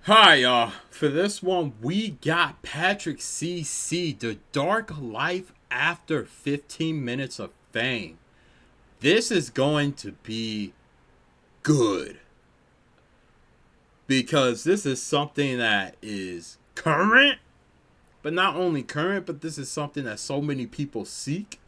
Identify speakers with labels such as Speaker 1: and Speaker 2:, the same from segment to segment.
Speaker 1: Hi, y'all. For this one, we got Patrick CC, The Dark Life After 15 Minutes of Fame. This is going to be good. Because this is something that is current. But not only current, but this is something that so many people seek.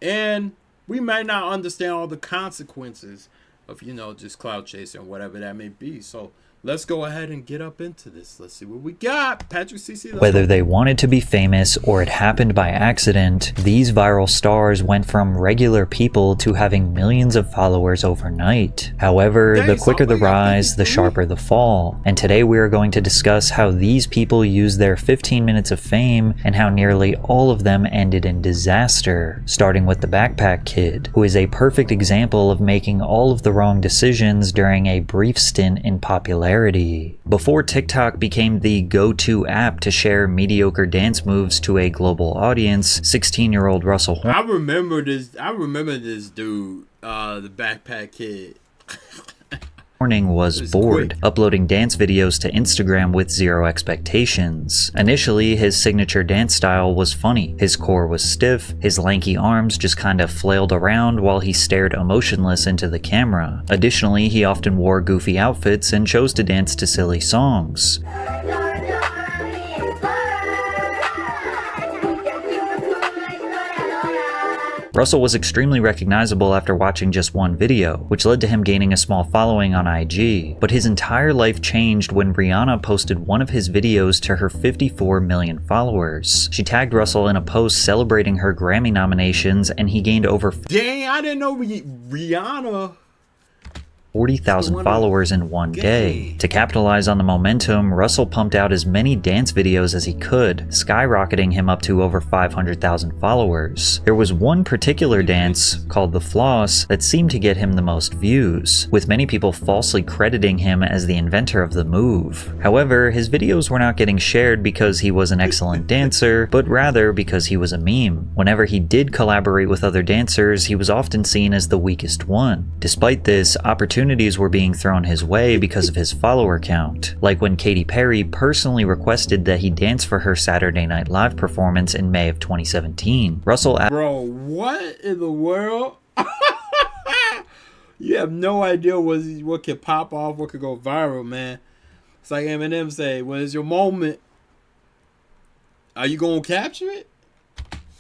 Speaker 1: And we might not understand all the consequences of, just cloud chasing or whatever that may be. So let's go ahead and get up into this. Let's see what we got. Patrick CC.
Speaker 2: Whether they wanted to be famous or it happened by accident, these viral stars went from regular people to having millions of followers overnight. However, the quicker the rise, the sharper the fall. And today we are going to discuss how these people used their 15 minutes of fame and how nearly all of them ended in disaster. Starting with the Backpack Kid, who is a perfect example of making all of the wrong decisions during a brief stint in popularity. Before TikTok became the go-to app to share mediocre dance moves to a global audience, 16-year-old Russell
Speaker 1: I remember this dude, the Backpack Kid.
Speaker 2: Horning was bored, uploading dance videos to Instagram with zero expectations. Initially, his signature dance style was funny. His core was stiff, his lanky arms just kind of flailed around while he stared emotionless into the camera. Additionally, he often wore goofy outfits and chose to dance to silly songs. Russell was extremely recognizable after watching just one video, which led to him gaining a small following on IG. But his entire life changed when Rihanna posted one of his videos to her 54 million followers. She tagged Russell in a post celebrating her Grammy nominations, and he gained over
Speaker 1: Dang, I didn't know Rihanna
Speaker 2: 40,000 followers in one day. To capitalize on the momentum, Russell pumped out as many dance videos as he could, skyrocketing him up to over 500,000 followers. There was one particular dance, called the Floss, that seemed to get him the most views, with many people falsely crediting him as the inventor of the move. However, his videos were not getting shared because he was an excellent dancer, but rather because he was a meme. Whenever he did collaborate with other dancers, he was often seen as the weakest one. Despite this, opportunities were being thrown his way because of his follower count, like when Katy Perry personally requested that he dance for her Saturday Night Live performance in May of 2017. Russell
Speaker 1: Bro, what in the world? You have no idea what could pop off, what could go viral, man. It's like Eminem say, "When is your moment? Are you gonna capture it?"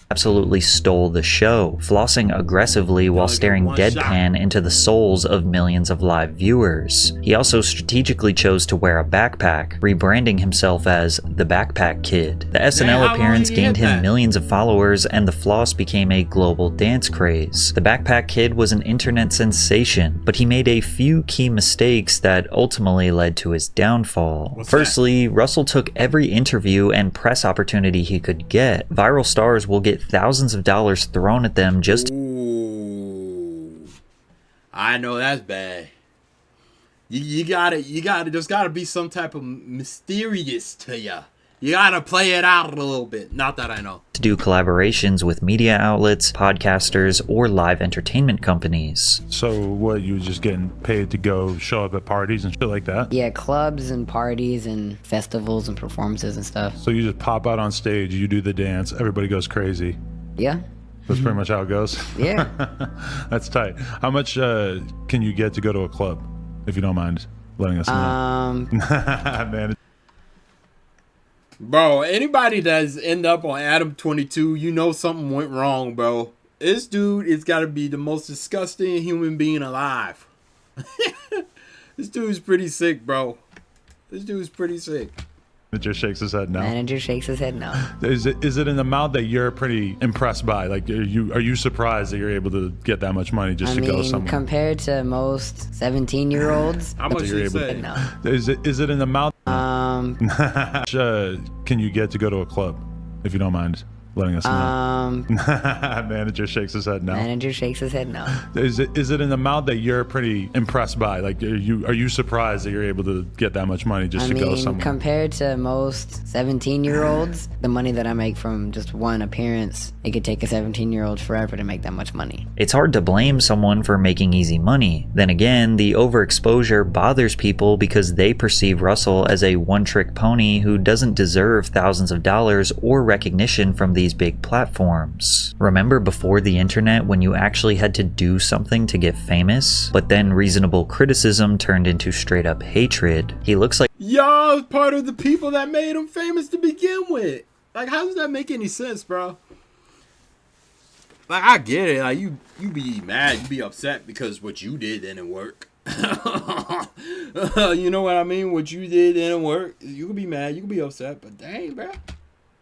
Speaker 2: Absolutely stole the show, flossing aggressively while staring deadpan into the souls of millions of live viewers. He also strategically chose to wear a backpack, rebranding himself as the Backpack Kid. The SNL appearance gained him millions of followers, and the floss became a global dance craze. The Backpack Kid was an internet sensation, but he made a few key mistakes that ultimately led to his downfall. Firstly, Russell took every interview and press opportunity he could get. Viral stars will get thousands of dollars thrown at them just
Speaker 1: Ooh, I know that's bad. You gotta, there's gotta be some type of mysterious to ya. You gotta play it out a little bit. Not that I know.
Speaker 2: To do collaborations with media outlets, podcasters, or live entertainment companies.
Speaker 3: So what, you just getting paid to go show up at parties and shit like that?
Speaker 4: Yeah, clubs and parties and festivals and performances and stuff.
Speaker 3: So you just pop out on stage, you do the dance, everybody goes crazy.
Speaker 4: Yeah.
Speaker 3: That's pretty much how it goes?
Speaker 4: Yeah.
Speaker 3: That's tight. How much can you get to go to a club, if you don't mind letting us know? Man.
Speaker 1: Bro, anybody that's end up on Adam 22, you know something went wrong, bro. This dude is got to be the most disgusting human being alive. This dude's pretty sick, bro. This dude's pretty sick.
Speaker 3: Manager shakes his head no.
Speaker 4: Manager shakes his head no.
Speaker 3: Is it an amount that you're pretty impressed by? Like, are you surprised that you're able to get that much money just to go somewhere?
Speaker 4: Compared to most 17-year-olds,
Speaker 1: how much you say?
Speaker 4: No.
Speaker 3: Is it an amount? Can you get to go to a club, if you don't mind letting us know? Manager shakes his head no.
Speaker 4: Manager shakes his head no.
Speaker 3: Is it an amount that you're pretty impressed by? Like, are you surprised that you're able to get that much money just to go somewhere?
Speaker 4: Compared to most 17-year-olds, the money that I make from just one appearance, it could take a 17-year-old forever to make that much money.
Speaker 2: It's hard to blame someone for making easy money. Then again, the overexposure bothers people because they perceive Russell as a one-trick pony who doesn't deserve thousands of dollars or recognition from these big platforms. Remember before the internet when you actually had to do something to get famous? But then reasonable criticism turned into straight up hatred. He looks like
Speaker 1: y'all part of the people that made him famous to begin with. Like, how does that make any sense, bro? Like, I get it. Like, you be mad, you be upset because what you did didn't work. You know what I mean? What you did didn't work. You could be mad, you could be upset, but dang, bro.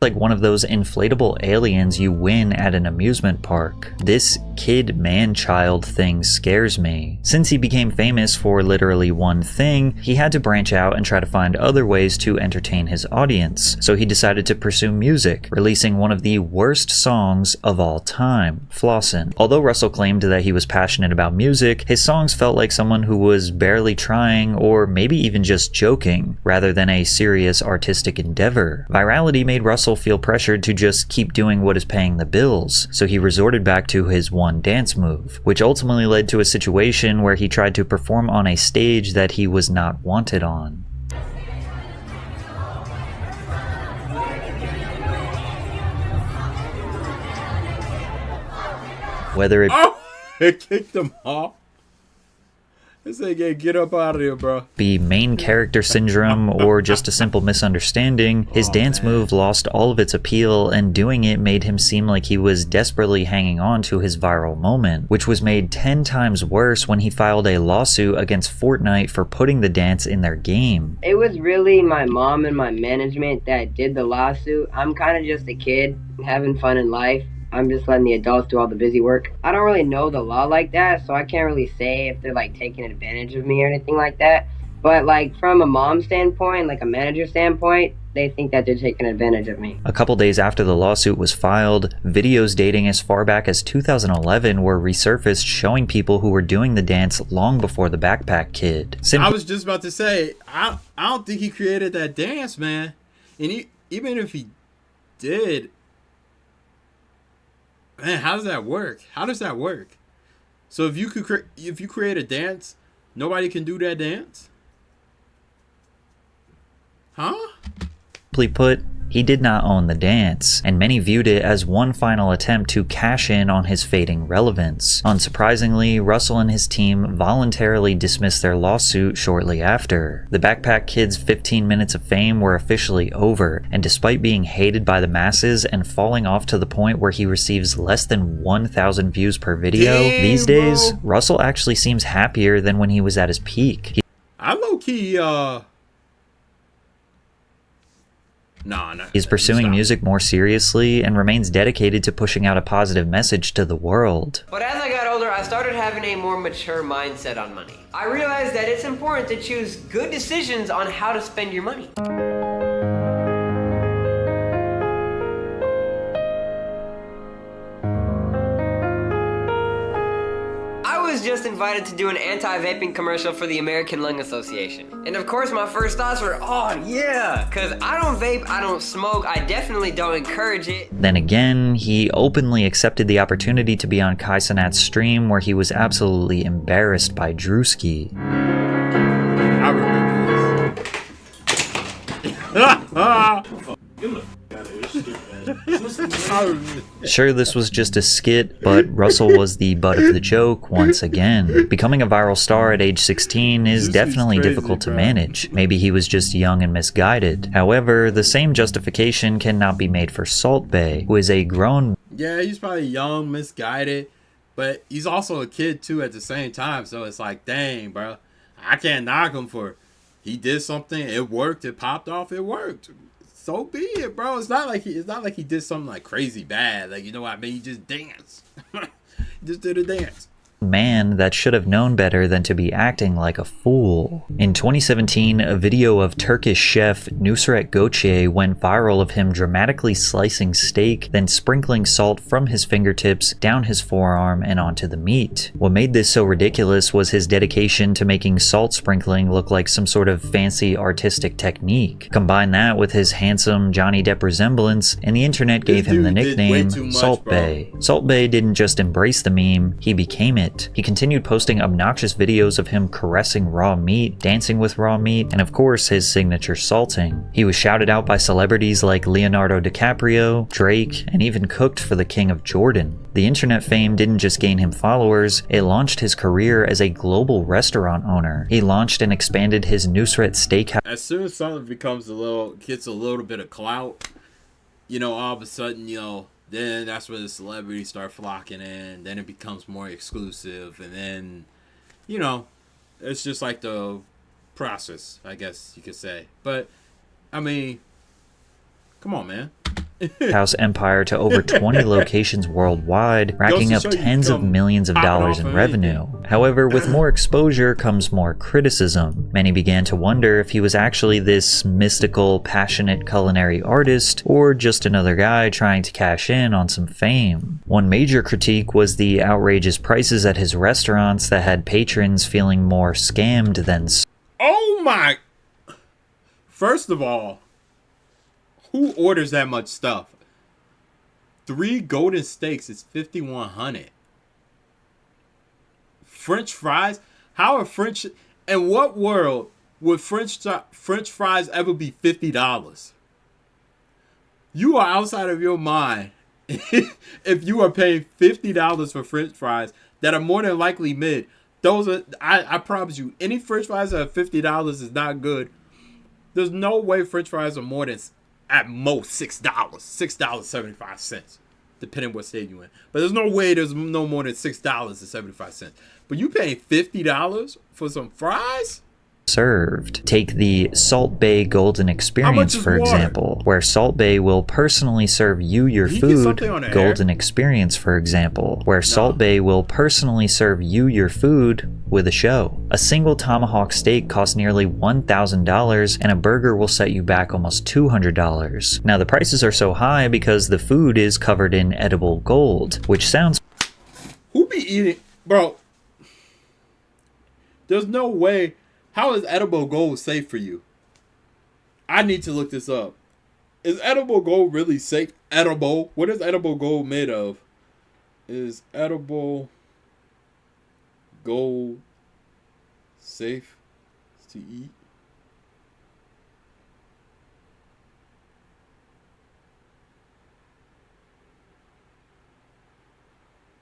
Speaker 2: like one of those inflatable aliens you win at an amusement park. This kid man-child thing scares me. Since he became famous for literally one thing, he had to branch out and try to find other ways to entertain his audience. So he decided to pursue music, releasing one of the worst songs of all time, Flossin'. Although Russell claimed that he was passionate about music, his songs felt like someone who was barely trying or maybe even just joking, rather than a serious artistic endeavor. Virality made Russell feel pressured to just keep doing what is paying the bills, so he resorted back to his one dance move, which ultimately led to a situation where he tried to perform on a stage that he was not wanted on. Whether it
Speaker 1: it kicked him off. This ain't get up out of here, bro.
Speaker 2: Be main character syndrome or just a simple misunderstanding, his dance move lost all of its appeal, and doing it made him seem like he was desperately hanging on to his viral moment, which was made 10 times worse when he filed a lawsuit against Fortnite for putting the dance in their game.
Speaker 5: It was really my mom and my management that did the lawsuit. I'm kind of just a kid having fun in life. I'm just letting the adults do all the busy work. I don't really know the law like that, so I can't really say if they're like taking advantage of me or anything like that. But like from a mom standpoint, like a manager standpoint, they think that they're taking advantage of me.
Speaker 2: A couple days after the lawsuit was filed, videos dating as far back as 2011 were resurfaced showing people who were doing the dance long before the Backpack Kid.
Speaker 1: I was just about to say, I don't think he created that dance, man. And even if he did, man, how does that work? How does that work? So if you create a dance, nobody can do that dance? Huh?
Speaker 2: Simply put, he did not own the dance, and many viewed it as one final attempt to cash in on his fading relevance. Unsurprisingly, Russell and his team voluntarily dismissed their lawsuit shortly after. The Backpack Kid's 15 minutes of fame were officially over, and despite being hated by the masses and falling off to the point where he receives less than 1,000 views per video, these days, Russell actually seems happier than when he was at his peak.
Speaker 1: I low-key,
Speaker 2: He's pursuing music more seriously and remains dedicated to pushing out a positive message to the world.
Speaker 6: But as I got older, I started having a more mature mindset on money. I realized that it's important to choose good decisions on how to spend your money. I was just invited to do an anti-vaping commercial for the American Lung Association. And of course my first thoughts were, oh yeah, cause I don't vape, I don't smoke, I definitely don't encourage it.
Speaker 2: Then again, he openly accepted the opportunity to be on Kai Cenat's stream where he was absolutely embarrassed by Drewski.
Speaker 1: I remember this.
Speaker 2: Sure, this was just a skit, but Russell was the butt of the joke once again. Becoming a viral star at age 16 is definitely difficult to manage. Maybe he was just young and misguided. However, the same justification cannot be made for Salt Bae, who is a grown...
Speaker 1: Yeah, he's probably young, misguided, but he's also a kid too at the same time, so it's like, dang, bro. I can't knock him for... He did something, it worked, it popped off, it worked. So be it, bro. It's not like he did something like crazy bad. Like, you know what I mean? He just danced. He just did a dance.
Speaker 2: man that should have known better than to be acting like a fool. In 2017, a video of Turkish chef Nusret Göçe went viral of him dramatically slicing steak, then sprinkling salt from his fingertips down his forearm and onto the meat. What made this so ridiculous was his dedication to making salt sprinkling look like some sort of fancy artistic technique. Combine that with his handsome Johnny Depp resemblance, and the internet gave him the nickname Salt Bae. Salt Bae didn't just embrace the meme, he became it. He continued posting obnoxious videos of him caressing raw meat, dancing with raw meat, and of course his signature salting. He was shouted out by celebrities like Leonardo DiCaprio, Drake, and even cooked for the King of Jordan. The internet fame didn't just gain him followers, it launched his career as a global restaurant owner. He launched and expanded his Nusret Steakhouse.
Speaker 1: As soon as something gets a little bit of clout, all of a sudden, then that's where the celebrities start flocking in. Then it becomes more exclusive. And then, it's just like the process, I guess you could say. But, I mean, come on, man.
Speaker 2: House empire to over 20 locations worldwide, racking up tens of millions of dollars in revenue. However, with more exposure comes more criticism. Many began to wonder if he was actually this mystical, passionate culinary artist, or just another guy trying to cash in on some fame. One major critique was the outrageous prices at his restaurants that had patrons feeling more scammed than...
Speaker 1: Oh my... First of all, who orders that much stuff? 3 golden steaks is $5,100. French fries? How are French... In what world would French fries ever be $50? You are outside of your mind if you are paying $50 for French fries that are more than likely mid. Those are... I promise you, any French fries that are $50 is not good. There's no way French fries are more than... at most $6, $6.75, depending what state you're in. But there's no way there's no more than $6.75. But you paying $50 for some fries?
Speaker 2: Served. Take the Salt Bae Golden Experience, for example, where Salt Bae will personally serve you your food. Golden Experience, for example, where Salt Bae will personally serve you your food with a show. A single tomahawk steak costs nearly $1,000, and a burger will set you back almost $200. Now, the prices are so high because the food is covered in edible gold, which sounds...
Speaker 1: Who be eating... Bro, there's no way... How is edible gold safe for you? I need to look this up. Is edible gold really safe? Edible? What is edible gold made of? Is edible gold safe to eat?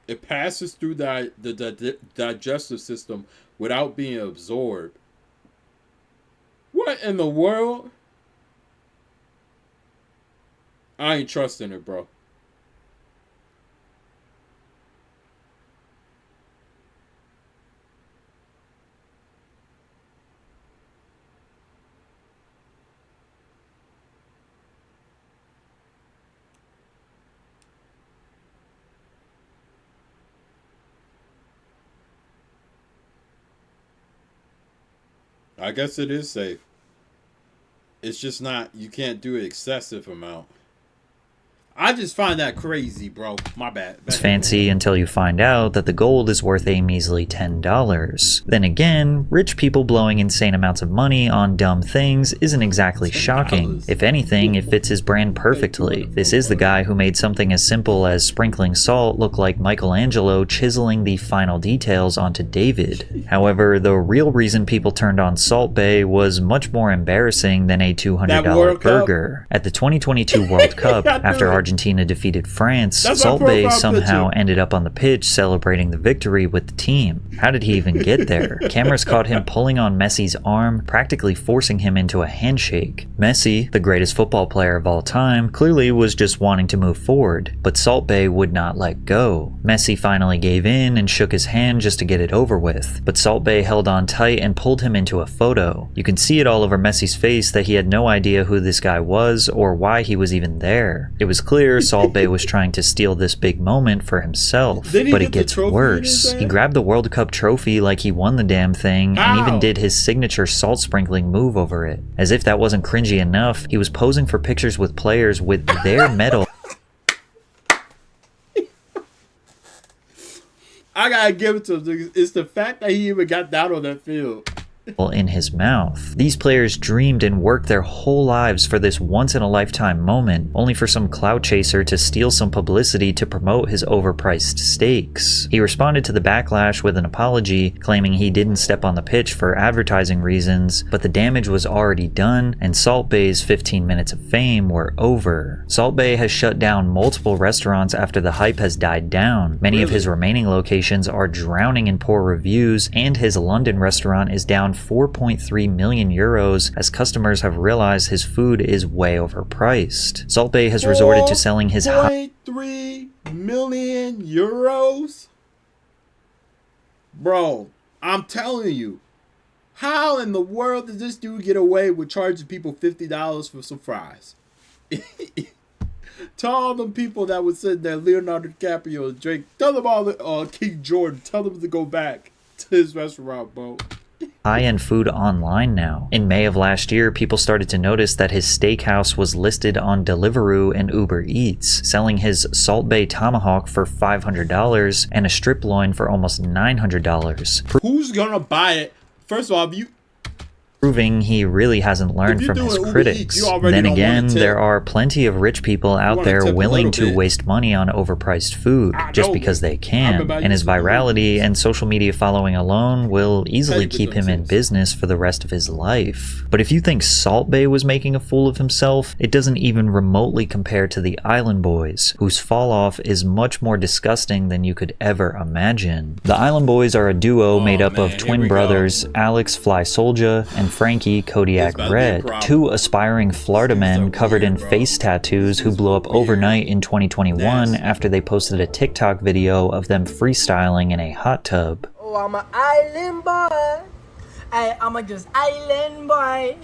Speaker 1: It passes through the digestive system without being absorbed. What in the world? I ain't trusting it, bro. I guess it is safe. It's just not, you can't do an excessive amount. I just find that crazy, bro. My bad.
Speaker 2: It's fancy until you find out that the gold is worth a measly $10. Then again, rich people blowing insane amounts of money on dumb things isn't exactly shocking. If anything, it fits his brand perfectly. This is the guy who made something as simple as sprinkling salt look like Michelangelo chiseling the final details onto David. However, the real reason people turned on Salt Bae was much more embarrassing than a $200 burger. At the 2022 World Cup, after Argentina defeated France, Salt Bae somehow ended up on the pitch celebrating the victory with the team. How did he even get there? Cameras caught him pulling on Messi's arm, practically forcing him into a handshake. Messi, the greatest football player of all time, clearly was just wanting to move forward, but Salt Bae would not let go. Messi finally gave in and shook his hand just to get it over with, but Salt Bae held on tight and pulled him into a photo. You can see it all over Messi's face that he had no idea who this guy was or why he was even there. It was clear clear Salt Bae was trying to steal this big moment for himself. But it gets worse. He grabbed the World Cup trophy like he won the damn thing, and even did his signature salt sprinkling move over it. As if that wasn't cringy enough, he was posing for pictures with players with their medal.
Speaker 1: I gotta give it to him. It's the fact that he even got down on that field
Speaker 2: in his mouth. These players dreamed and worked their whole lives for this once-in-a-lifetime moment, only for some clout chaser to steal some publicity to promote his overpriced stakes. He responded to the backlash with an apology, claiming he didn't step on the pitch for advertising reasons, but the damage was already done, and Salt Bae's 15 minutes of fame were over. Salt Bae has shut down multiple restaurants after the hype has died down. Many of his remaining locations are drowning in poor reviews, and his London restaurant is down 4.3 million euros as customers have realized his food is way overpriced. Salt Bae has resorted to selling his
Speaker 1: 4.3 million euros? Bro, I'm telling you, how in the world does this dude get away with charging people $50 for some fries? Tell all them people that would sit there, Leonardo DiCaprio and Drake, tell them all, King Jordan, tell them to go back to his restaurant, bro.
Speaker 2: High-end food online now. In May of last year, people started to notice that his steakhouse was listed on Deliveroo and Uber Eats, selling his Salt Bae tomahawk for $500 and a strip loin for almost $900.
Speaker 1: Who's gonna buy it? First of all,
Speaker 2: Proving he really hasn't learned from his critics. Then again, there are plenty of rich people out there willing to waste money on overpriced food just because they can, and his virality and social media following alone will easily keep him in business for the rest of his life. But if you think Salt Bae was making a fool of himself, it doesn't even remotely compare to the Island Boys, whose fall off is much more disgusting than you could ever imagine. The Island Boys are a duo made up of twin brothers Alex Fly Soldier and Frankie Kodiak Red, two aspiring Florida men covered in face tattoos who blew up overnight in 2021 after they posted a TikTok video of them freestyling in a hot tub.
Speaker 7: Oh, I'm an island boy. I'm just island boy.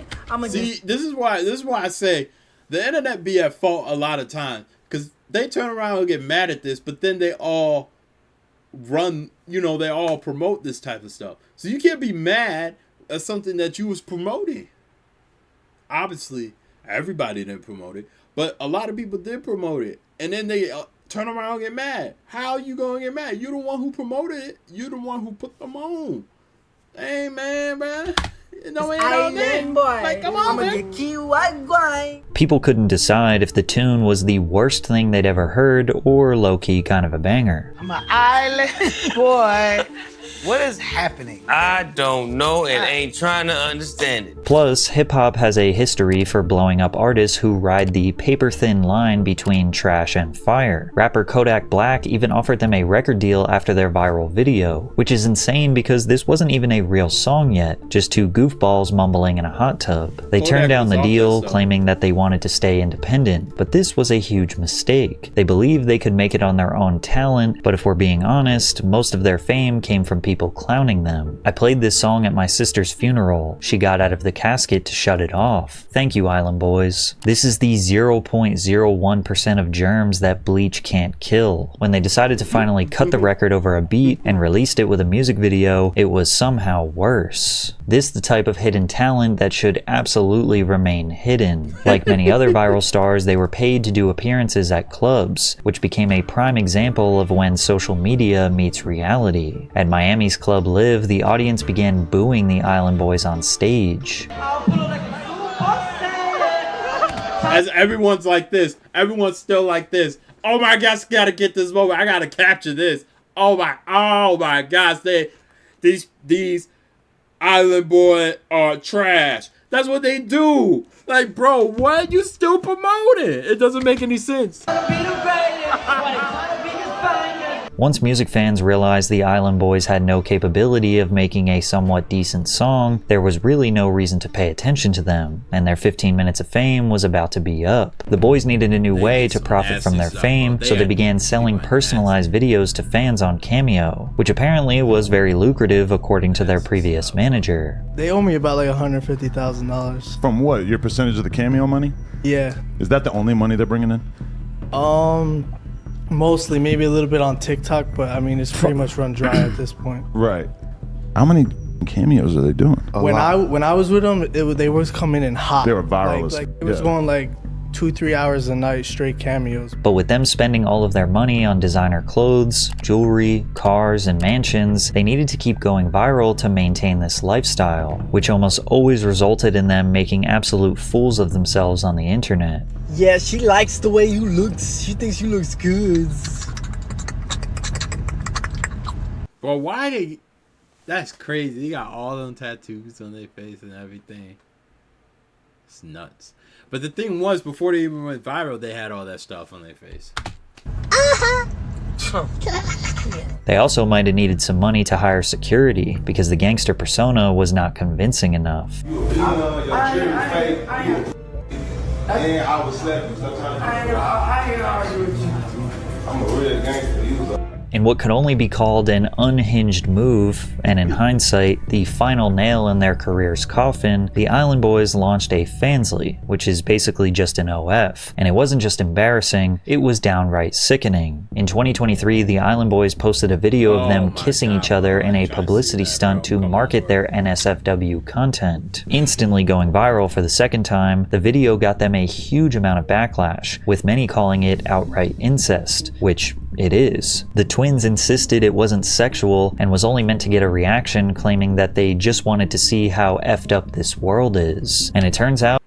Speaker 1: This is why I say the internet be at fault a lot of times, because they turn around and get mad at this, but then they all run, they all promote this type of stuff. So you can't be mad at something that you was promoting. Obviously, everybody didn't promote it, but a lot of people did promote it, and then they turn around and get mad. How are you gonna get mad? You're the one who promoted it. You're the one who put them on. Hey man. Ain't on there. Like, come on, man.
Speaker 2: People couldn't decide if the tune was the worst thing they'd ever heard or low-key kind of a banger.
Speaker 7: I'm an island boy. What is happening?
Speaker 8: I don't know and ain't trying to understand it.
Speaker 2: Plus, hip-hop has a history for blowing up artists who ride the paper-thin line between trash and fire. Rapper Kodak Black even offered them a record deal after their viral video, which is insane because this wasn't even a real song yet, just two goofballs mumbling in a hot tub. They turned down the deal, claiming that they wanted to stay independent, but this was a huge mistake. They believed they could make it on their own talent, but if we're being honest, most of their fame came from people clowning them. I played this song at my sister's funeral. She got out of the casket to shut it off. Thank you, Island Boys. This is the 0.01% of germs that bleach can't kill. When they decided to finally cut the record over a beat and released it with a music video, it was somehow worse. This the type of hidden talent that should absolutely remain hidden. Like many other viral stars, they were paid to do appearances at clubs, which became a prime example of when social media meets reality. At Miami's Club Live, the audience began booing the Island Boys on stage.
Speaker 1: As everyone's like this, everyone's still like this. Oh my gosh, gotta get this moment. I gotta capture this. Oh my gosh, these Island Boy are trash. That's what they do. Like, bro, what? You still promote it? It doesn't make any sense.
Speaker 2: Once music fans realized the Island Boys had no capability of making a somewhat decent song, there was really no reason to pay attention to them, and their 15 minutes of fame was about to be up. The boys needed a new way to profit from their fame, so they began selling personalized videos to fans on Cameo, which apparently was very lucrative according to their previous manager.
Speaker 9: They owe me about like $150,000.
Speaker 3: From what? Your percentage of the Cameo money?
Speaker 9: Yeah.
Speaker 3: Is that the only money they're bringing in?
Speaker 9: Mostly, maybe a little bit on TikTok, but I mean, it's pretty much run dry at this point.
Speaker 3: Right. How many cameos are they doing?
Speaker 9: When I was with them, they was coming in hot.
Speaker 3: They were viral.
Speaker 9: Like it was going like 2-3 hours a night, straight cameos.
Speaker 2: But with them spending all of their money on designer clothes, jewelry, cars, and mansions, they needed to keep going viral to maintain this lifestyle, which almost always resulted in them making absolute fools of themselves on the internet.
Speaker 7: Yeah, she likes the way you look. She thinks you looks good.
Speaker 1: Well, why they... That's crazy. They got all them tattoos on their face and everything. It's nuts. But the thing was, before they even went viral, they had all that stuff on their face.
Speaker 2: They also might have needed some money to hire security because the gangster persona was not convincing enough.
Speaker 10: And I was slapping. I ain't argue with you. I'm a real gangster. You was a...
Speaker 2: In what could only be called an unhinged move, and in hindsight, the final nail in their career's coffin, the Island Boys launched a Fansly, which is basically just an OF. And it wasn't just embarrassing, it was downright sickening. In 2023, the Island Boys posted a video of them kissing each other in a publicity stunt to market their NSFW content. Instantly going viral for the second time, the video got them a huge amount of backlash, with many calling it outright incest, which it is. The twins insisted it wasn't sexual and was only meant to get a reaction, claiming that they just wanted to see how effed up this world is. And it turns out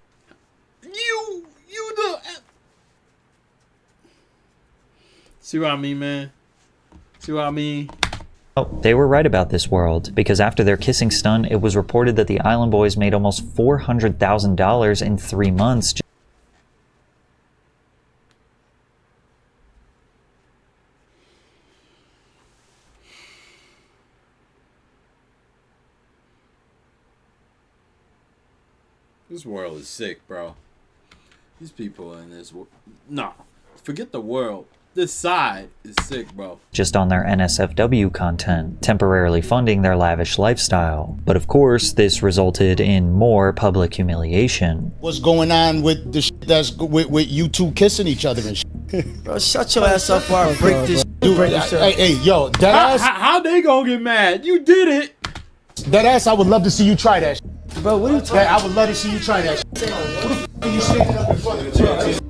Speaker 1: You the... See what I mean, man? See what I mean?
Speaker 2: oh, they were right about this world, because after their kissing stunt, it was reported that the Island Boys made almost $400,000 in 3 months.
Speaker 1: This world is sick, bro. These people in this world... Nah, forget the world. This side is sick, bro.
Speaker 2: Just on their NSFW content, temporarily funding their lavish lifestyle. But of course, this resulted in more public humiliation.
Speaker 11: What's going on with the shit that's with you two kissing each other and shit?
Speaker 7: Bro, shut your ass up before I break this.
Speaker 11: Dude, hey, yo, that ass.
Speaker 1: How they gonna get mad? You did it.
Speaker 11: That ass, I would love to see you try that shit.
Speaker 7: Bro, what are you talking about?
Speaker 11: I would love to see you try that shit. Who the f*** are you standing up in front of the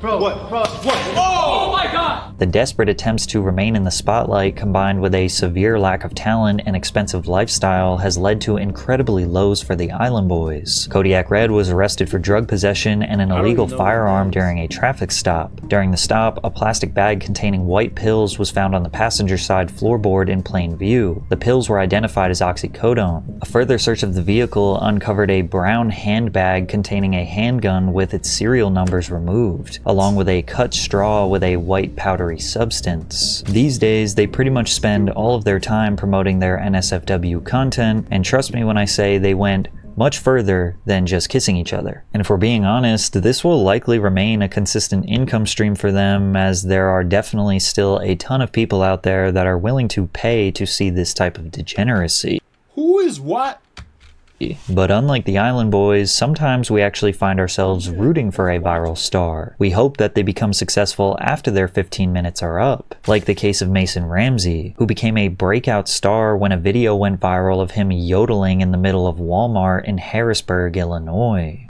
Speaker 11: Bro, what?
Speaker 7: Oh my god!
Speaker 2: The desperate attempts to remain in the spotlight, combined with a severe lack of talent and expensive lifestyle, has led to incredibly lows for the Island Boys. Kodiak Red was arrested for drug possession and an illegal firearm during a traffic stop. During the stop, a plastic bag containing white pills was found on the passenger side floorboard in plain view. The pills were identified as oxycodone. A further search of the vehicle uncovered a brown handbag containing a handgun with its serial numbers removed, along with a cut straw with a white powdery substance. These days, they pretty much spend all of their time promoting their NSFW content, and trust me when I say they went much further than just kissing each other. And if we're being honest, this will likely remain a consistent income stream for them, as there are definitely still a ton of people out there that are willing to pay to see this type of degeneracy.
Speaker 1: Who is what?
Speaker 2: But unlike the Island Boys, sometimes we actually find ourselves rooting for a viral star. We hope that they become successful after their 15 minutes are up, like the case of Mason Ramsey, who became a breakout star when a video went viral of him yodeling in the middle of Walmart in Harrisburg, Illinois.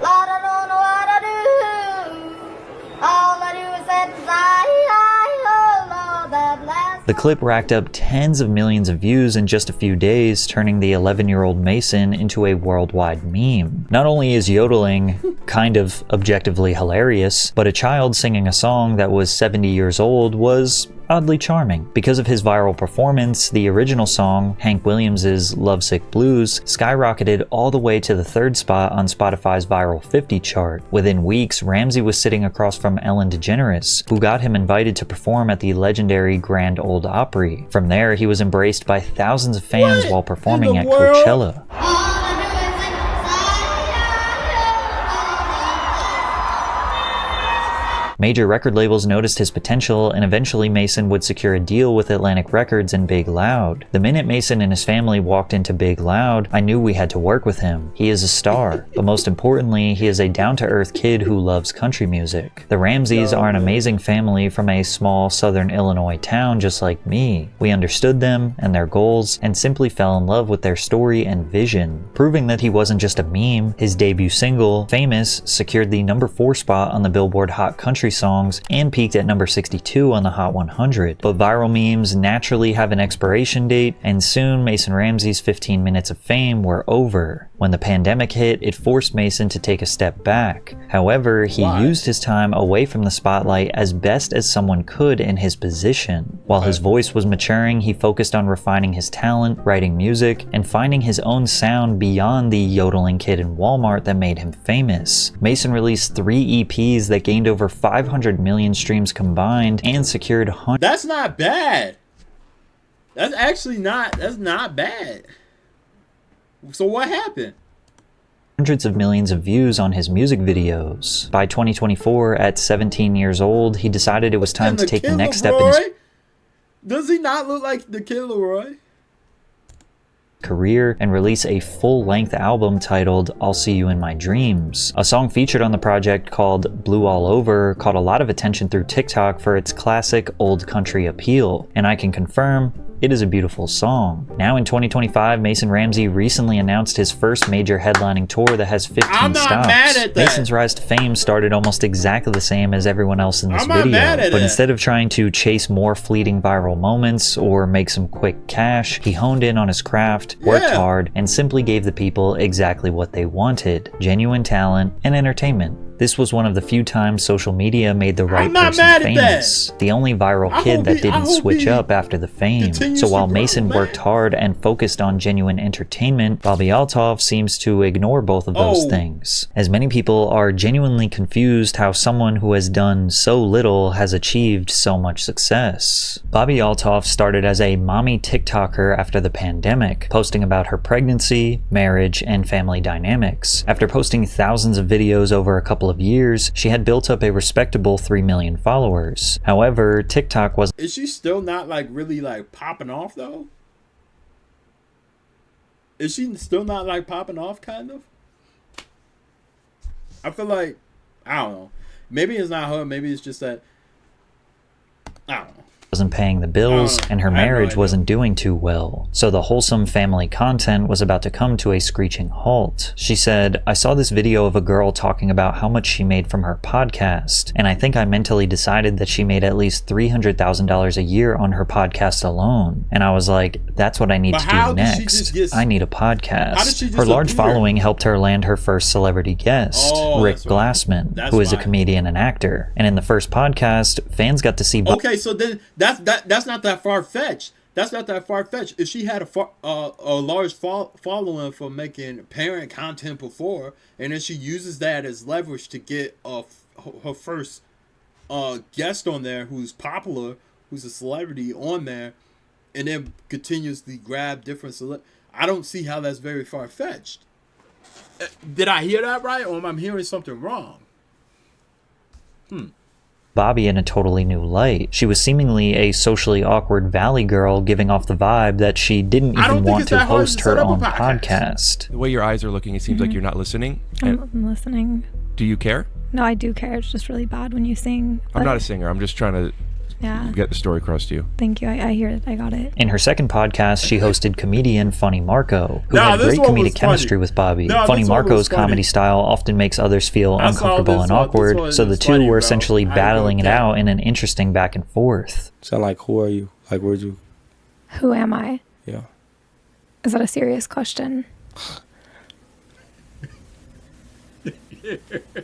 Speaker 2: The clip racked up tens of millions of views in just a few days, turning the 11-year-old Mason into a worldwide meme. Not only is yodeling kind of objectively hilarious, but a child singing a song that was 70 years old was oddly charming. Because of his viral performance, the original song, Hank Williams' Lovesick Blues, skyrocketed all the way to the 3rd spot on Spotify's Viral 50 chart. Within weeks, Ramsey was sitting across from Ellen DeGeneres, who got him invited to perform at the legendary Grand Ole Opry. From there, he was embraced by thousands of fans while performing at Coachella. Major record labels noticed his potential, and eventually Mason would secure a deal with Atlantic Records and Big Loud. The minute Mason and his family walked into Big Loud, I knew we had to work with him. He is a star, but most importantly, he is a down-to-earth kid who loves country music. The Ramseys are an amazing family from a small southern Illinois town just like me. We understood them and their goals and simply fell in love with their story and vision. Proving that he wasn't just a meme, his debut single, Famous, secured the #4 spot on the Billboard Hot Country Songs and peaked at number 62 on the Hot 100. But viral memes naturally have an expiration date, and soon Mason Ramsey's 15 minutes of fame were over. When the pandemic hit, it forced Mason to take a step back. However, he used his time away from the spotlight as best as someone could in his position. While his voice was maturing, he focused on refining his talent, writing music, and finding his own sound beyond the yodeling kid in Walmart that made him famous. Mason released 3 EPs that gained over 500 million streams combined and secured hundreds.
Speaker 1: That's not bad. That's actually not, that's not bad. So what happened?
Speaker 2: Hundreds of millions of views on his music videos. By 2024, at 17 years old, he decided it was time to take the next step in his
Speaker 1: Does he not look like the Kid Leroy?
Speaker 2: career and release a full-length album titled I'll See You in My Dreams. A song featured on the project called Blue All Over caught a lot of attention through TikTok for its classic old country appeal, and I can confirm it is a beautiful song. Now in 2025, Mason Ramsey recently announced his first major headlining tour that has 15
Speaker 1: I'm not
Speaker 2: stops.
Speaker 1: mad at that.
Speaker 2: Mason's rise to fame started almost exactly the same as everyone else in this video, but instead of trying to chase more fleeting viral moments or make some quick cash, he honed in on his craft, worked hard, and simply gave the people exactly what they wanted: genuine talent and entertainment. This was one of the few times social media made the right person famous. The only viral kid that didn't switch up after the fame. So while Mason worked hard and focused on genuine entertainment, Bobby Althoff seems to ignore both of those things. As many people are genuinely confused how someone who has done so little has achieved so much success. Bobby Althoff started as a mommy TikToker after the pandemic, posting about her pregnancy, marriage, and family dynamics. After posting thousands of videos over a couple of years, she had built up a respectable 3 million followers. However, TikTok was—
Speaker 1: Is she still not like really like popping off though? Is she still not like popping off kind of? I feel like, I don't know. Maybe it's not her, maybe it's just that, I don't know.
Speaker 2: Wasn't paying the bills, and her marriage wasn't doing too well, so the wholesome family content was about to come to a screeching halt. She said, "I saw this video of a girl talking about how much she made from her podcast, and I think I mentally decided that she made at least $300,000 a year on her podcast alone. And I was like, that's what I need to do next. I need a podcast." Her large following helped her land her first celebrity guest, Rick Glassman, who is a comedian and actor. And in the first podcast, fans got to see—
Speaker 1: Okay, so then that's not that far-fetched. That's not that far-fetched. If she had a large following for making parent content before, and then she uses that as leverage to get her first guest on there who's popular, who's a celebrity on there, and then continuously grab different I don't see how that's very far-fetched. Did I hear that right, or am I hearing something wrong?
Speaker 2: Bobby in a totally new light. She was seemingly a socially awkward valley girl, giving off the vibe that she didn't even want to host her own podcast.
Speaker 12: The way your eyes are looking, it seems like you're not listening.
Speaker 13: I'm listening.
Speaker 12: Do you care?
Speaker 13: No, I do care. It's just really bad when you sing.
Speaker 12: I'm not a singer. I'm just trying to get the story across to you.
Speaker 13: Thank you. I hear it. I got it.
Speaker 2: In her second podcast, she hosted comedian Funny Marco, who had great comedic chemistry with Bobby. Funny Marco's comedy style often makes others feel uncomfortable and awkward, so the two were essentially battling it out in an interesting back and forth.
Speaker 14: Sound like, who are you? Like, where'd you?
Speaker 13: Who am I?
Speaker 14: Yeah.
Speaker 13: Is that a serious question?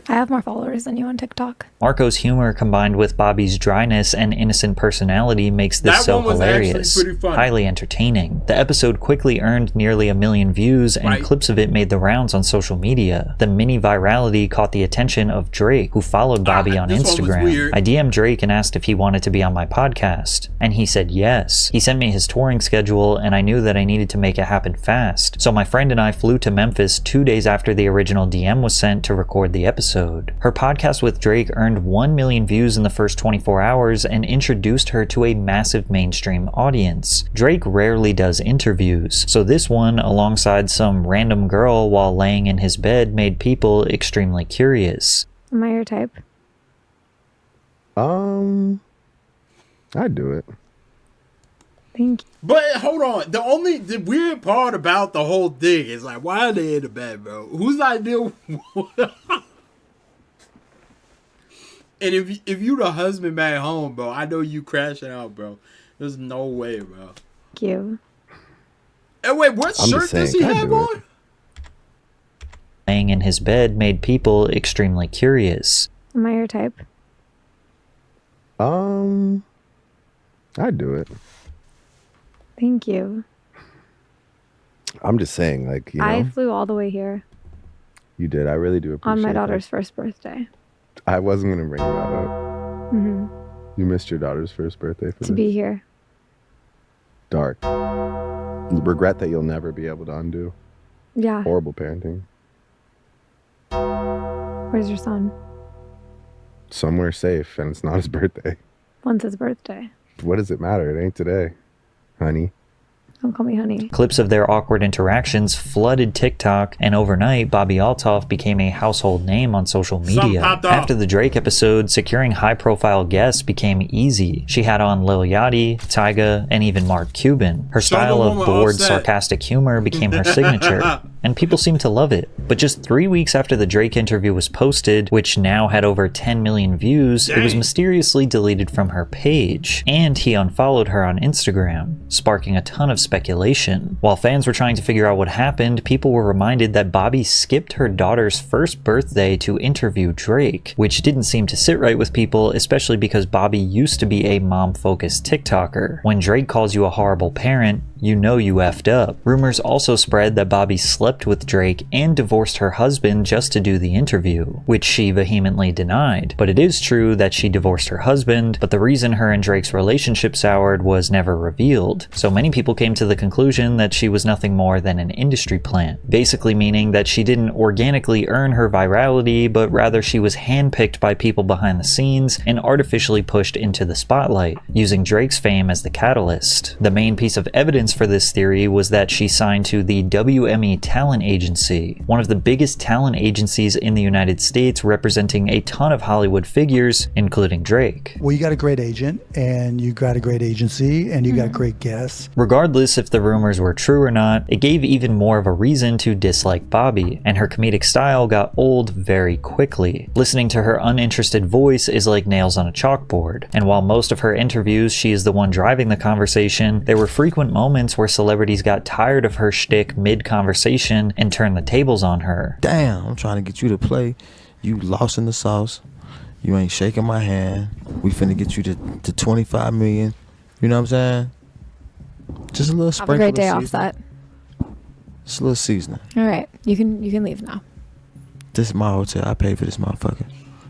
Speaker 13: I have more followers than you on TikTok.
Speaker 2: Marco's humor combined with Bobby's dryness and innocent personality makes this so hilarious, highly entertaining. The episode quickly earned nearly 1 million views, and clips of it made the rounds on social media. The mini virality caught the attention of Drake, who followed Bobby on Instagram. I DM'd Drake and asked if he wanted to be on my podcast, and he said yes. He sent me his touring schedule, and I knew that I needed to make it happen fast. So my friend and I flew to Memphis 2 days after the original DM was sent to record record the episode. Her podcast with Drake earned 1 million views in the first 24 hours and introduced her to a massive mainstream audience. Drake rarely does interviews, so this one, alongside some random girl while laying in his bed, made people extremely curious.
Speaker 13: Am I your type?
Speaker 15: I'd do it.
Speaker 13: Thank you.
Speaker 1: But hold on, the weird part about the whole thing is like, why are they in the bed, bro? Whose idea? And if you the husband back home, bro, I know you crashing out, bro. There's no way, bro.
Speaker 13: Thank you.
Speaker 1: And wait, what shirt does he have on?
Speaker 2: Laying in his bed made people extremely curious.
Speaker 13: Am I your type?
Speaker 15: I'd do it.
Speaker 13: Thank you.
Speaker 15: I'm just saying, like, you know.
Speaker 13: I flew all the way here.
Speaker 15: You did. I really do appreciate
Speaker 13: on my
Speaker 15: that.
Speaker 13: daughter's first birthday.
Speaker 15: I wasn't going to bring that up.
Speaker 13: Mm-hmm.
Speaker 15: You missed your daughter's first birthday for
Speaker 13: To be here.
Speaker 15: Dark. Regret that you'll never be able to undo.
Speaker 13: Yeah.
Speaker 15: Horrible parenting.
Speaker 13: Where's your son?
Speaker 15: Somewhere safe, and it's not his birthday.
Speaker 13: When's his birthday?
Speaker 15: What does it matter? It ain't today, honey.
Speaker 13: Don't call me honey.
Speaker 2: Clips of their awkward interactions flooded TikTok, and overnight, Bobbi Althoff became a household name on social media. After the Drake episode, securing high-profile guests became easy. She had on Lil Yachty, Tyga, and even Mark Cuban. Her style of bored, sarcastic humor became her signature, and people seemed to love it. But just 3 weeks after the Drake interview was posted, which now had over 10 million views, it was mysteriously deleted from her page, and he unfollowed her on Instagram, sparking a ton of speculation. While fans were trying to figure out what happened, people were reminded that Bobbi skipped her daughter's first birthday to interview Drake, which didn't seem to sit right with people, especially because Bobbi used to be a mom-focused TikToker. When Drake calls you a horrible parent, you know you effed up. Rumors also spread that Bobbi slept with Drake and divorced her husband just to do the interview, which she vehemently denied. But it is true that she divorced her husband, but the reason her and Drake's relationship soured was never revealed. So many people came to the conclusion that she was nothing more than an industry plant, basically meaning that she didn't organically earn her virality, but rather she was handpicked by people behind the scenes and artificially pushed into the spotlight, using Drake's fame as the catalyst. The main piece of evidence for this theory was that she signed to the WME Talent Agency, one of the biggest talent agencies in the United States, representing a ton of Hollywood figures, including Drake.
Speaker 16: Well, you got a great agent, and you got a great agency, and you got great guests.
Speaker 2: Regardless if the rumors were true or not, it gave even more of a reason to dislike Bobbi, and her comedic style got old very quickly. Listening to her uninterested voice is like nails on a chalkboard, and while most of her interviews she is the one driving the conversation, there were frequent moments where celebrities got tired of her shtick mid-conversation and turned the tables on her.
Speaker 17: Damn, I'm trying to get you to play. You lost in the sauce. You ain't shaking my hand. We finna get you to 25 million. You know what I'm saying? Just a little sprinkle.
Speaker 13: Have a great day off that.
Speaker 17: Just a little seasoning.
Speaker 13: All right, you can leave now.
Speaker 17: This is my hotel. I paid for this motherfucker.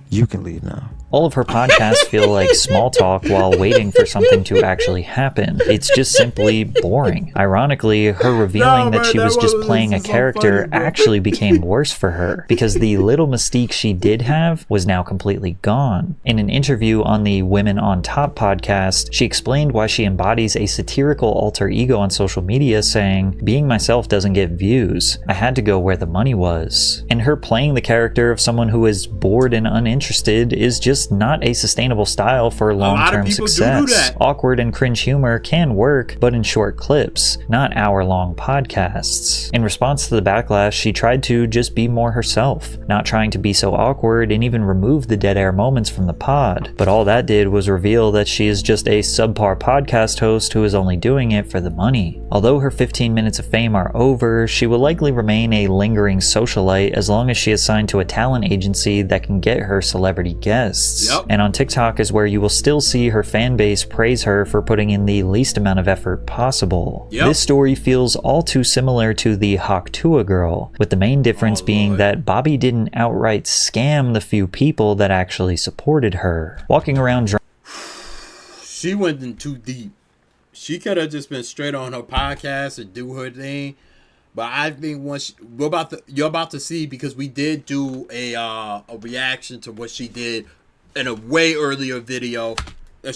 Speaker 17: You can leave now.
Speaker 2: All of her podcasts feel like small talk while waiting for something to actually happen. It's just simply boring. Ironically, her revealing that she was just playing a character actually became worse for her, because the little mystique she did have was now completely gone. In an interview on the Women on Top podcast, she explained why she embodies a satirical alter ego on social media, saying, "Being myself doesn't get views. I had to go where the money was." And her playing the character of someone who is bored and uninterested is just not a sustainable style for long-term success. Awkward and cringe humor can work, but in short clips, not hour-long podcasts. In response to the backlash, she tried to just be more herself, not trying to be so awkward, and even remove the dead air moments from the pod. But all that did was reveal that she is just a subpar podcast host who is only doing it for the money. Although her 15 minutes of fame are over, she will likely remain a lingering socialite as long as she is signed to a talent agency that can get her celebrity guests. And on TikTok is where you will still see her fan base praise her for putting in the least amount of effort possible. This story feels all too similar to the Haktua girl, with the main difference being that Bobbi didn't outright scam the few people that actually supported her. Walking around
Speaker 1: she went in too deep. She could have just been straight on her podcast and do her thing. But I think once you're about to see, because we did do a reaction to what she did in a way earlier video.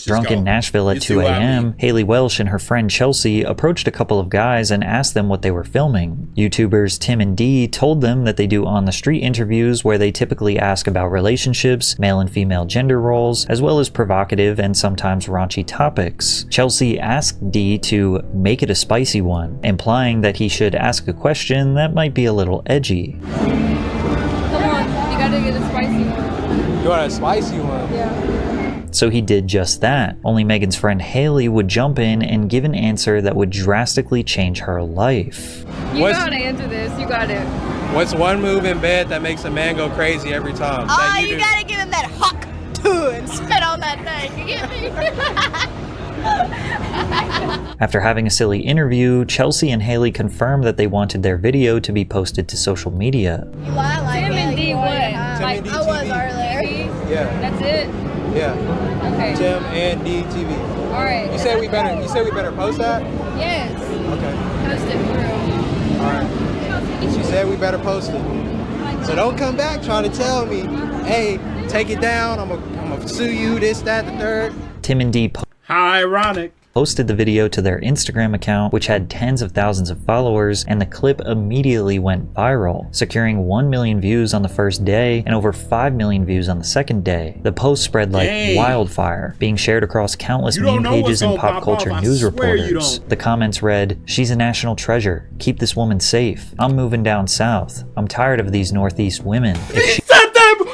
Speaker 2: Drunk in Nashville at 2 a.m., Haley Welsh and her friend Chelsea approached a couple of guys and asked them what they were filming. YouTubers Tim and Dee told them that they do on-the-street interviews where they typically ask about relationships, male and female gender roles, as well as provocative and sometimes raunchy topics. Chelsea asked Dee to make it a spicy one, implying that he should ask a question that might be a little edgy.
Speaker 18: Come on, you gotta get a spicy one.
Speaker 19: You want a spicy one?
Speaker 18: Yeah.
Speaker 2: So he did just that, only Megan's friend Haley would jump in and give an answer that would drastically change her life.
Speaker 18: You gotta answer this, you got it.
Speaker 19: What's one move in bed that makes a man go crazy every time?
Speaker 20: Oh, you gotta give him that hawk to and spit on that thing, you get me?
Speaker 2: After having a silly interview, Chelsea and Haley confirmed that they wanted their video to be posted to social media.
Speaker 20: You lie like
Speaker 18: Tim and D what?
Speaker 20: Like I was earlier.
Speaker 19: Yeah.
Speaker 18: That's it?
Speaker 19: Yeah.
Speaker 18: Okay.
Speaker 19: Tim and D TV.
Speaker 18: All right.
Speaker 19: You said we better post that?
Speaker 18: Yes.
Speaker 19: Okay.
Speaker 18: Post it through.
Speaker 19: All right. She said we better post it. So don't come back trying to tell me, hey, take it down. I'm gonna sue you. This, that, the third.
Speaker 2: Tim and Dee
Speaker 1: how ironic.
Speaker 2: Posted the video to their Instagram account, which had tens of thousands of followers, and the clip immediately went viral, securing 1 million views on the first day and over 5 million views on the second day. The post spread like wildfire, being shared across countless meme pages and pop culture news reporters. The comments read, "She's a national treasure. Keep this woman safe. I'm moving down south. I'm tired of these Northeast women."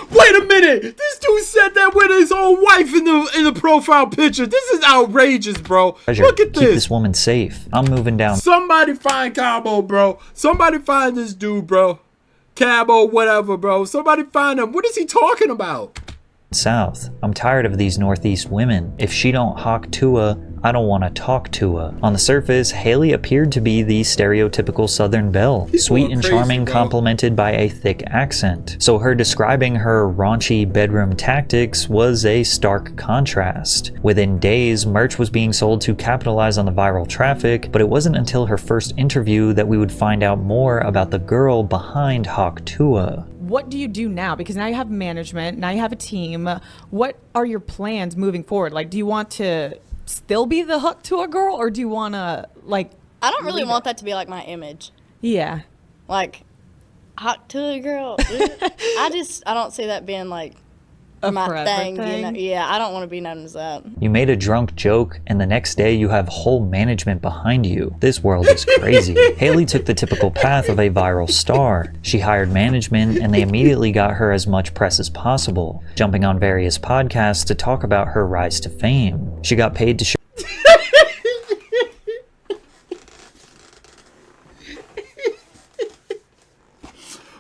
Speaker 1: Wait a minute! This dude said that with his own wife in the profile picture. This is outrageous, bro. Look at this.
Speaker 2: Keep this woman safe. I'm moving down.
Speaker 1: Somebody find Cabo, bro. Somebody find this dude, bro. Cabo, whatever, bro. Somebody find him. What is he talking about?
Speaker 2: South. I'm tired of these Northeast women. If she don't hawk Tua, I don't want to talk to her. On the surface, Haley appeared to be the stereotypical Southern belle, sweet and charming, complemented by a thick accent. So her describing her raunchy bedroom tactics was a stark contrast. Within days, merch was being sold to capitalize on the viral traffic, but it wasn't until her first interview that we would find out more about the girl behind Hawk Tua.
Speaker 21: What do you do now? Because now you have management, now you have a team. What are your plans moving forward? Like, do you want to still be the hook to a girl, or do you want to, like...
Speaker 20: I don't really want that to be, like, my image.
Speaker 21: Yeah.
Speaker 20: Like, hook to a girl. I don't see that being, like, my thing. You know? Yeah, I don't want to be known as that.
Speaker 2: You made a drunk joke, and the next day you have whole management behind you. This world is crazy. Haley took the typical path of a viral star. She hired management, and they immediately got her as much press as possible, jumping on various podcasts to talk about her rise to fame. She got paid to show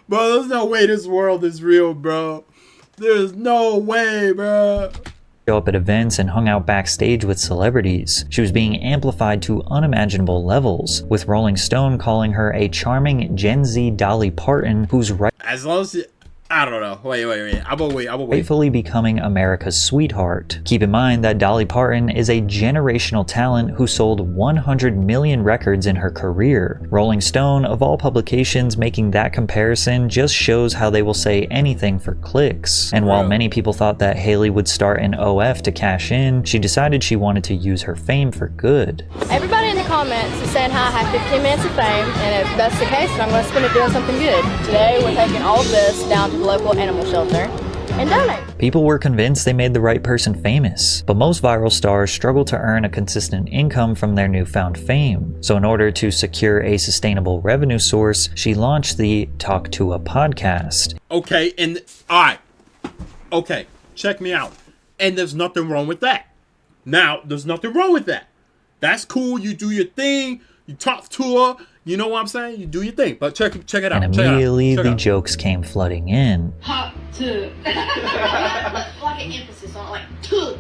Speaker 1: Bro, there's no way this world is real, bro. There's no way, bro.
Speaker 2: Up at events and hung out backstage with celebrities. She was being amplified to unimaginable levels, with Rolling Stone calling her a charming Gen Z Dolly Parton who's
Speaker 1: as long as I don't know. Wait. I will wait.
Speaker 2: rightfully becoming America's sweetheart. Keep in mind that Dolly Parton is a generational talent who sold 100 million records in her career. Rolling Stone, of all publications, making that comparison just shows how they will say anything for clicks. And while many people thought that Haley would start an OF to cash in, she decided she wanted to use her fame for good.
Speaker 20: Everybody in the comments is saying how I have 15 minutes of fame, and if that's the case, then I'm going to spend it doing something good. Today, we're taking all of this down to the local animal shelter and donate.
Speaker 2: People were convinced they made the right person famous, but most viral stars struggle to earn a consistent income from their newfound fame. So in order to secure a sustainable revenue source, she launched the Talk to a podcast.
Speaker 1: Okay, and alright. Okay, check me out. And there's nothing wrong with that. Now, there's nothing wrong with that. That's cool, you do your thing, you talk to her, you know what I'm saying? You do your thing, but check it out.
Speaker 2: And immediately the jokes came flooding in.
Speaker 20: Hot to. Like an emphasis on like to.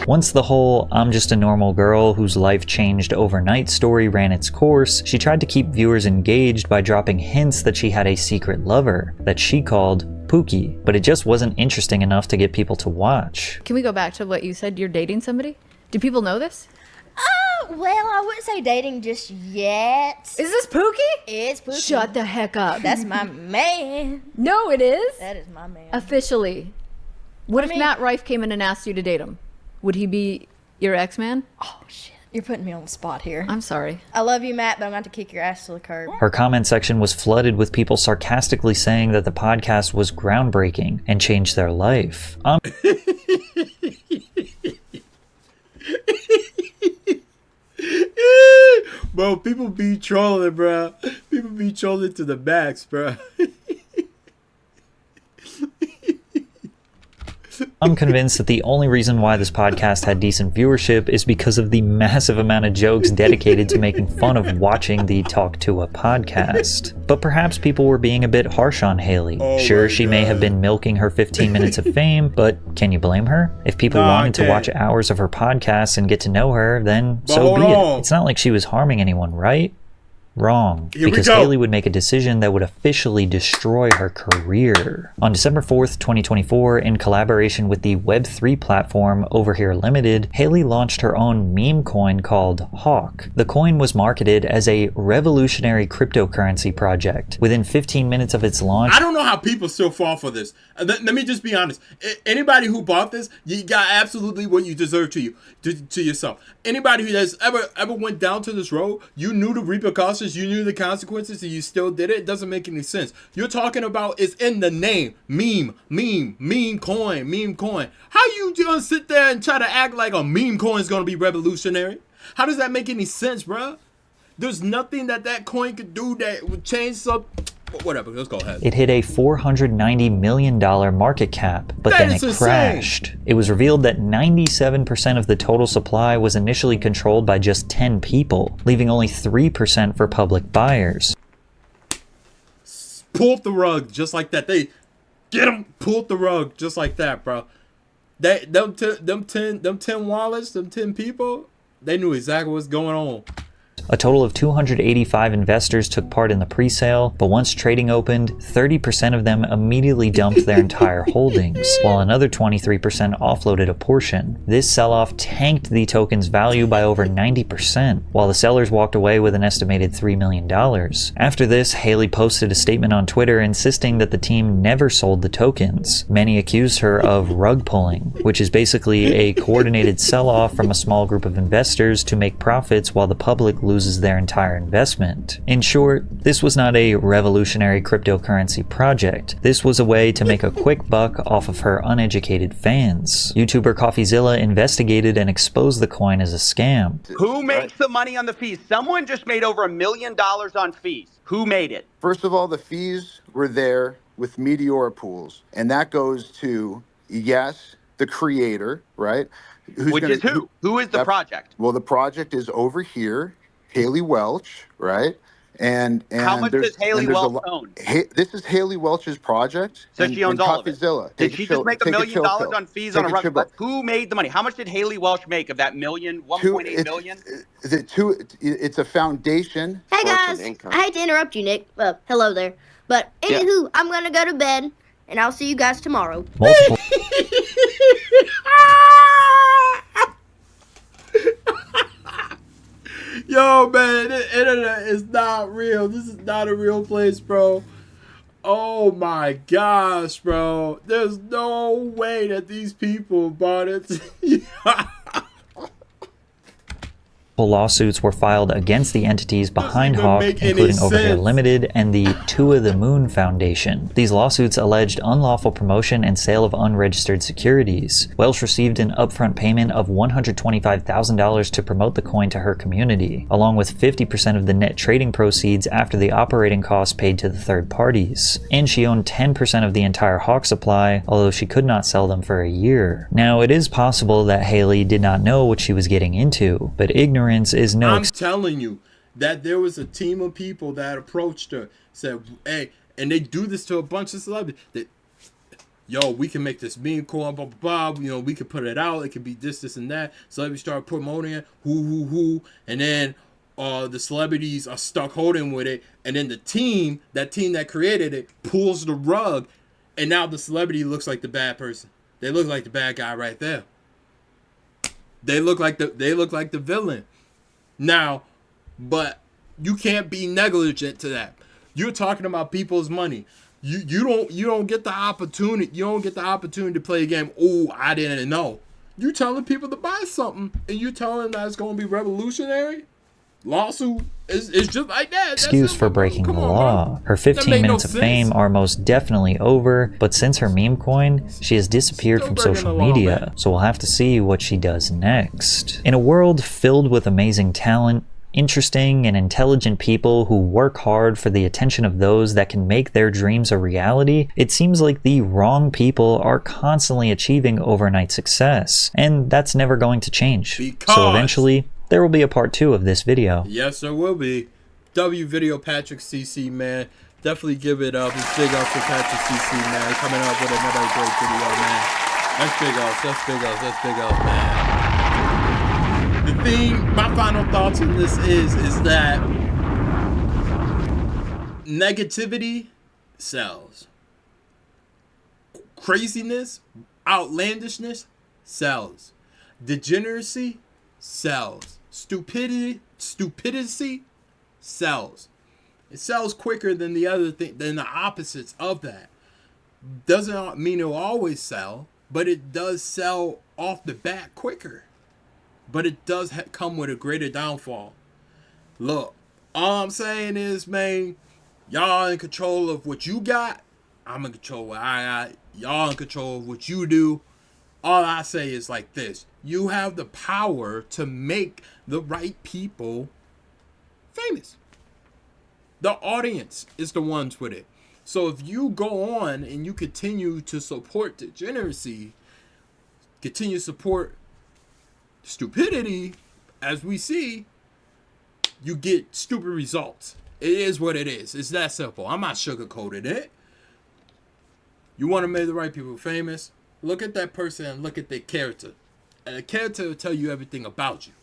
Speaker 2: Once the whole "I'm just a normal girl whose life changed overnight" story ran its course, she tried to keep viewers engaged by dropping hints that she had a secret lover that she called Pookie, but it just wasn't interesting enough to get people to watch.
Speaker 22: Can we go back to what you said? You're dating somebody?
Speaker 4: Do people know this?
Speaker 20: Well, I wouldn't say dating just yet.
Speaker 4: Is this Pookie?
Speaker 20: It's Pookie.
Speaker 4: Shut the heck up.
Speaker 20: That's my man.
Speaker 4: No, it is.
Speaker 20: That is my man.
Speaker 4: Officially. What if Matt Rife came in and asked you to date him? Would he be your ex-man?
Speaker 20: Oh, shit. You're putting me on the spot here.
Speaker 4: I'm sorry.
Speaker 20: I love you, Matt, but I'm going to have to kick your ass to the curb.
Speaker 2: Her comment section was flooded with people sarcastically saying that the podcast was groundbreaking and changed their life.
Speaker 1: Bro, people be trolling, bro. People be trolling to the max, bro.
Speaker 2: I'm convinced that the only reason why this podcast had decent viewership is because of the massive amount of jokes dedicated to making fun of watching the Talk to a podcast. But perhaps people were being a bit harsh on Haley. Sure, she may have been milking her 15 minutes of fame, but can you blame her? If people wanted to watch hours of her podcast and get to know her, then so be it. It's not like she was harming anyone, right? Wrong, because Haley would make a decision that would officially destroy her career. On December 4th, 2024, in collaboration with the Web3 platform Over Here Limited, Haley launched her own meme coin called Hawk. The coin was marketed as a revolutionary cryptocurrency project. Within 15 minutes of its launch,
Speaker 1: I don't know how people still fall for this. Let me just be honest. Anybody who bought this, you got absolutely what you deserve to yourself. Anybody who has ever went down to this road, you knew the repercussions, you knew the consequences, and you still did it. It doesn't make any sense. You're talking about it's in the name. Meme coin. How you gonna sit there and try to act like a meme coin is gonna be revolutionary? How does that make any sense, bro? There's nothing that coin could do that would change something. Whatever, let's go ahead.
Speaker 2: It hit a $490 million market cap, but then it crashed. It was revealed that 97% of the total supply was initially controlled by just 10 people, leaving only 3% for public buyers.
Speaker 1: Pull up the rug just like that. They get them, pull up the rug just like that, bro. Them 10 wallets, them 10 people, they knew exactly what's going on.
Speaker 2: A total of 285 investors took part in the pre-sale, but once trading opened, 30% of them immediately dumped their entire holdings, while another 23% offloaded a portion. This sell-off tanked the token's value by over 90%, while the sellers walked away with an estimated $3 million. After this, Haley posted a statement on Twitter insisting that the team never sold the tokens. Many accused her of rug pulling, which is basically a coordinated sell-off from a small group of investors to make profits while the public loses their entire investment. In short, this was not a revolutionary cryptocurrency project. This was a way to make a quick buck off of her uneducated fans. YouTuber CoffeeZilla investigated and exposed the coin as a scam.
Speaker 22: Who makes the money on the fees? Someone just made over $1 million on fees. Who made it?
Speaker 23: First of all, the fees were there with Meteora pools, and that goes to, yes, the creator, right?
Speaker 22: Which is who? Who is the project?
Speaker 23: Well, the project is over here. Haley Welch, right? And
Speaker 22: how much does Haley Welch own?
Speaker 23: This is Haley Welch's project.
Speaker 22: So she owns all of it. Did she just make $1 million on fees on a rug? Who made the money? How much did Haley Welch make of that million? 1.8 million?
Speaker 23: It's a foundation.
Speaker 24: Hey guys, I hate to interrupt you, Nick. Well, hello there. But anywho, I'm gonna go to bed, and I'll see you guys tomorrow.
Speaker 2: Multiple.
Speaker 1: Yo, man, the internet is not real. This is not a real place, bro. Oh my gosh, bro. There's no way that these people bought it.
Speaker 2: Lawsuits were filed against the entities behind Hawk, including Over Here Limited and the To the Moon Foundation. These lawsuits alleged unlawful promotion and sale of unregistered securities. Welch received an upfront payment of $125,000 to promote the coin to her community, along with 50% of the net trading proceeds after the operating costs paid to the third parties. And she owned 10% of the entire Hawk supply, although she could not sell them for a year. Now, it is possible that Haley did not know what she was getting into, but ignorance is no
Speaker 1: I'm telling you that there was a team of people that approached her, said, hey, and they do this to a bunch of celebrities. That, yo, we can make this meme coin, blah, blah, blah. You know, we can put it out. It could be this, and that. Celebrities start promoting it, who. And then the celebrities are stuck holding with it. And then the team that created it, pulls the rug. And now the celebrity looks like the bad person. They look like the bad guy right there. They look like the villain. Now, but you can't be negligent to that. You're talking about people's money. You don't get the opportunity. You don't get the opportunity to play a game. Oh, I didn't know. You telling people to buy something, and you telling them that it's going to be revolutionary? Lawsuit is just like that.
Speaker 2: Excuse for breaking the law. Her 15 minutes of fame are most definitely over, but since her meme coin, she has disappeared from social media, so we'll have to see what she does next. In a world filled with amazing talent, interesting and intelligent people who work hard for the attention of those that can make their dreams a reality, it seems like the wrong people are constantly achieving overnight success, and that's never going to change. So eventually, there will be a part 2 of this video.
Speaker 1: Yes, there will be. W video Patrick CC, man. Definitely give it up. It's big up for Patrick CC, man. Coming up with another great video, man. That's big ups. That's big ups. That's big up, man. The thing, my final thoughts on this is that negativity sells. Craziness, outlandishness sells. Degeneracy sells. Stupidity sells. It sells quicker than the other thing, than the opposites of that. Doesn't mean it'll always sell, but it does sell off the bat quicker. But it does come with a greater downfall. Look, all I'm saying is, man, y'all in control of what you got. I'm in control of what I got. Y'all in control of what you do. All I say is like this. You have the power to make the right people famous. The audience is the ones with it. So if you go on and you continue to support degeneracy, continue to support stupidity, as we see, you get stupid results. It is what it is. It's that simple. I'm not sugarcoating it. You want to make the right people famous? Look at that person and look at their character. And the character will tell you everything about you.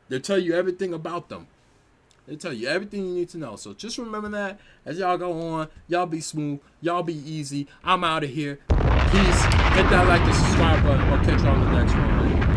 Speaker 1: They'll tell you everything about them. They'll tell you everything you need to know. So just remember that as y'all go on. Y'all be smooth. Y'all be easy. I'm out of here. Peace. Hit that like and subscribe button. I'll catch you on the next one.